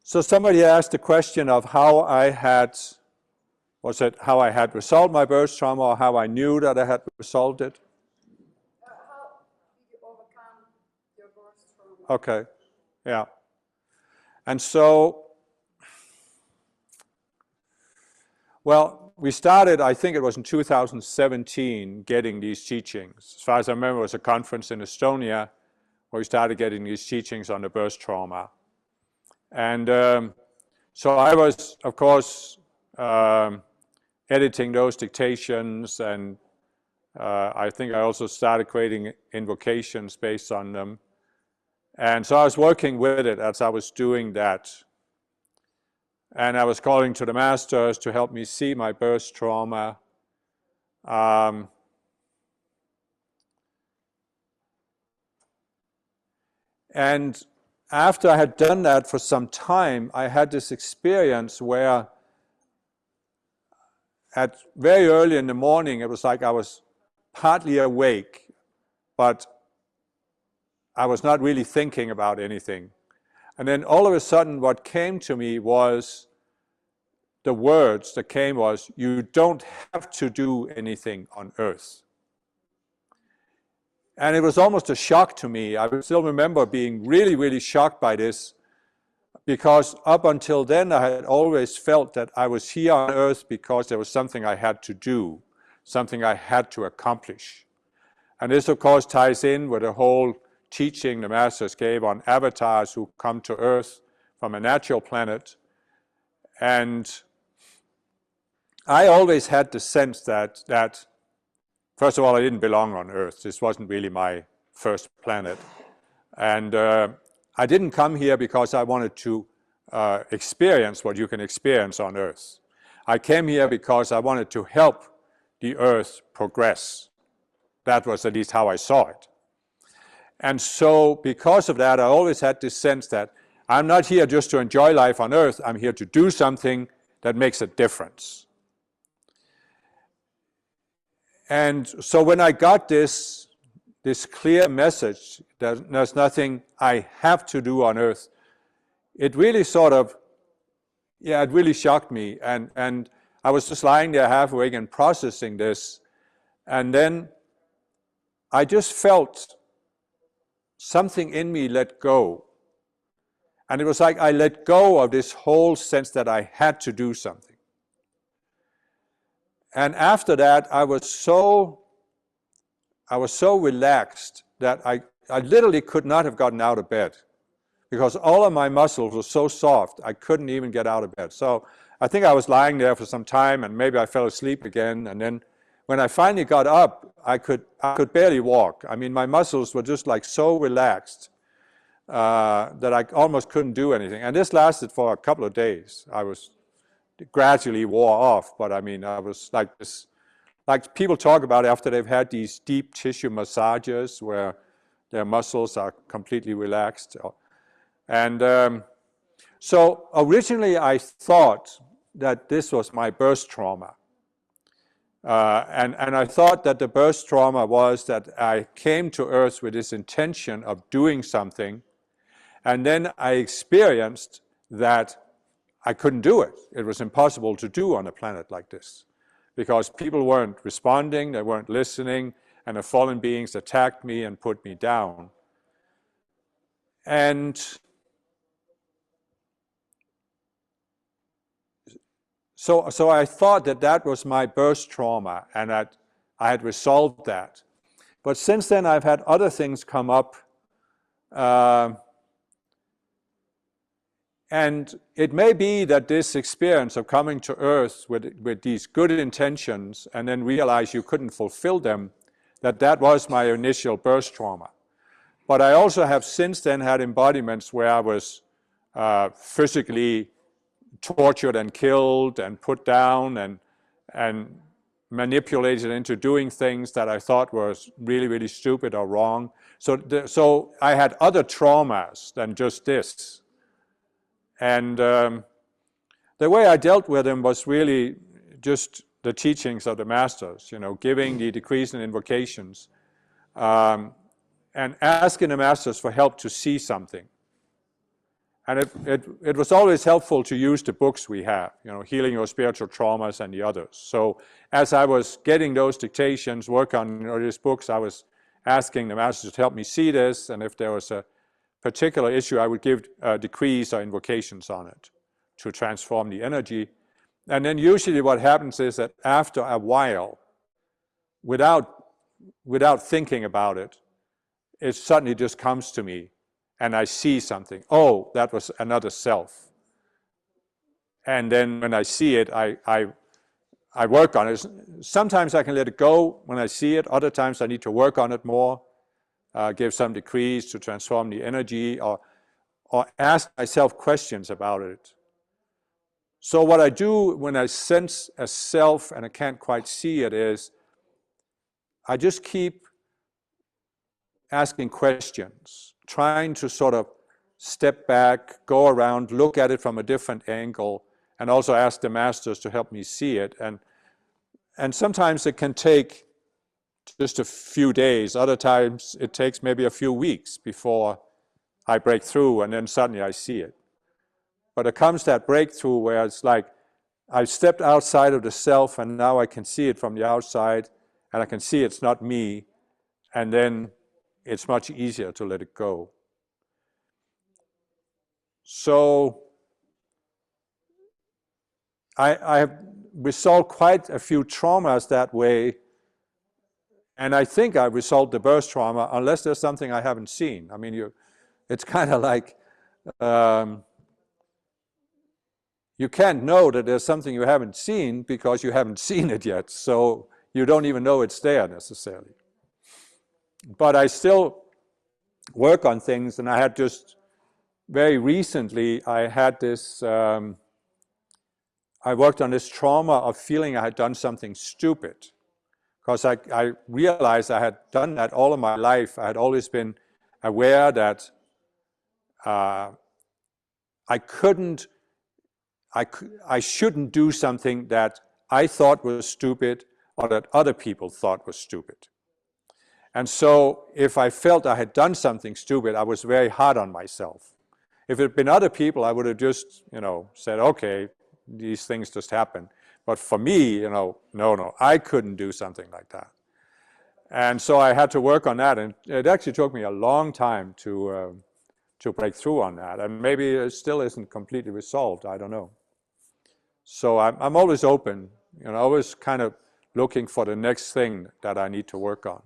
So somebody asked the question of how I had, was it how I had resolved my birth trauma or how I knew that I had resolved it? How did you overcome your birth trauma? Okay, yeah. And so, well, we started, I think it was in 2017, getting these teachings. As far as I remember, it was a conference in Estonia where we started getting these teachings on the birth trauma. And so I was, of course, editing those dictations, and I think I also started creating invocations based on them. And so I was working with it as I was doing that. And I was calling to the masters to help me see my birth trauma. And after I had done that for some time, I had this experience where at very early in the morning, it was like I was partly awake, but I was not really thinking about anything. And then all of a sudden, what came to me was, the words that came was, you don't have to do anything on earth. And it was almost a shock to me. I still remember being really, really shocked by this, because up until then, I had always felt that I was here on earth because there was something I had to do, something I had to accomplish. And this, of course, ties in with the whole teaching the masters gave on avatars who come to earth from a natural planet. And I always had the sense that first of all, I didn't belong on earth. This wasn't really my first planet. And I didn't come here because I wanted to experience what you can experience on earth. I came here because I wanted to help the earth progress. That was at least how I saw it. And so because of that, I always had this sense that I'm not here just to enjoy life on earth. I'm here to do something that makes a difference. And so when I got this clear message that there's nothing I have to do on earth, it really sort of, yeah, it really shocked me. And I was just lying there half awake and processing this. And then I just felt something in me let go. And it was like I let go of this whole sense that I had to do something. And after that, I was so relaxed that I literally could not have gotten out of bed, because all of my muscles were so soft, I couldn't even get out of bed. So I think I was lying there for some time, and maybe I fell asleep again. And then when I finally got up, I could barely walk. I mean, my muscles were just like so relaxed that I almost couldn't do anything. And this lasted for a couple of days. I was gradually wore off, but I mean, I was like this, like people talk about after they've had these deep tissue massages where their muscles are completely relaxed. And so originally I thought that this was my birth trauma. And I thought that the birth trauma was that I came to earth with this intention of doing something, and then I experienced that I couldn't do it. It was impossible to do on a planet like this, because people weren't responding, they weren't listening, and the fallen beings attacked me and put me down. And so I thought that that was my birth trauma, and that I had resolved that. But since then, I've had other things come up. And it may be that this experience of coming to earth with these good intentions and then realize you couldn't fulfill them, that was my initial birth trauma. But I also have since then had embodiments where I was physically tortured and killed and put down and manipulated into doing things that I thought was really, really stupid or wrong. So I had other traumas than just this. And the way I dealt with them was really just the teachings of the masters, you know, giving the decrees and invocations, and asking the masters for help to see something. And it was always helpful to use the books we have, you know, Healing Your Spiritual Traumas and the others. So as I was getting those dictations, work on these books, I was asking the masters to help me see this, and if there was a particular issue, I would give decrees or invocations on it to transform the energy. And then usually what happens is that after a while, without thinking about it, it suddenly just comes to me, and I see something. Oh, that was another self. And then when I see it, I work on it. Sometimes I can let it go when I see it. Other times I need to work on it more, give some decrees to transform the energy, or ask myself questions about it. So what I do when I sense a self and I can't quite see it is, I just keep asking questions, trying to sort of step back, go around, look at it from a different angle, and also ask the masters to help me see it. And sometimes it can take just a few days. Other times it takes maybe a few weeks before I break through, and then suddenly I see it. But it comes that breakthrough where it's like, I stepped outside of the self, and now I can see it from the outside, and I can see it's not me, and then it's much easier to let it go. So I have resolved quite a few traumas that way, and I think I resolved the birth trauma, unless there's something I haven't seen. I mean, it's kind of like, you can't know that there's something you haven't seen because you haven't seen it yet, so you don't even know it's there necessarily. But I still work on things, and I had just very recently, I had this, I worked on this trauma of feeling I had done something stupid, because I realized I had done that all of my life. I had always been aware that I shouldn't do something that I thought was stupid or that other people thought was stupid. And so if I felt I had done something stupid, I was very hard on myself. If it had been other people, I would have just, said, okay, these things just happen. But for me, no, I couldn't do something like that. And so I had to work on that, and it actually took me a long time to break through on that. And maybe it still isn't completely resolved, I don't know. So I'm always open, always kind of looking for the next thing that I need to work on.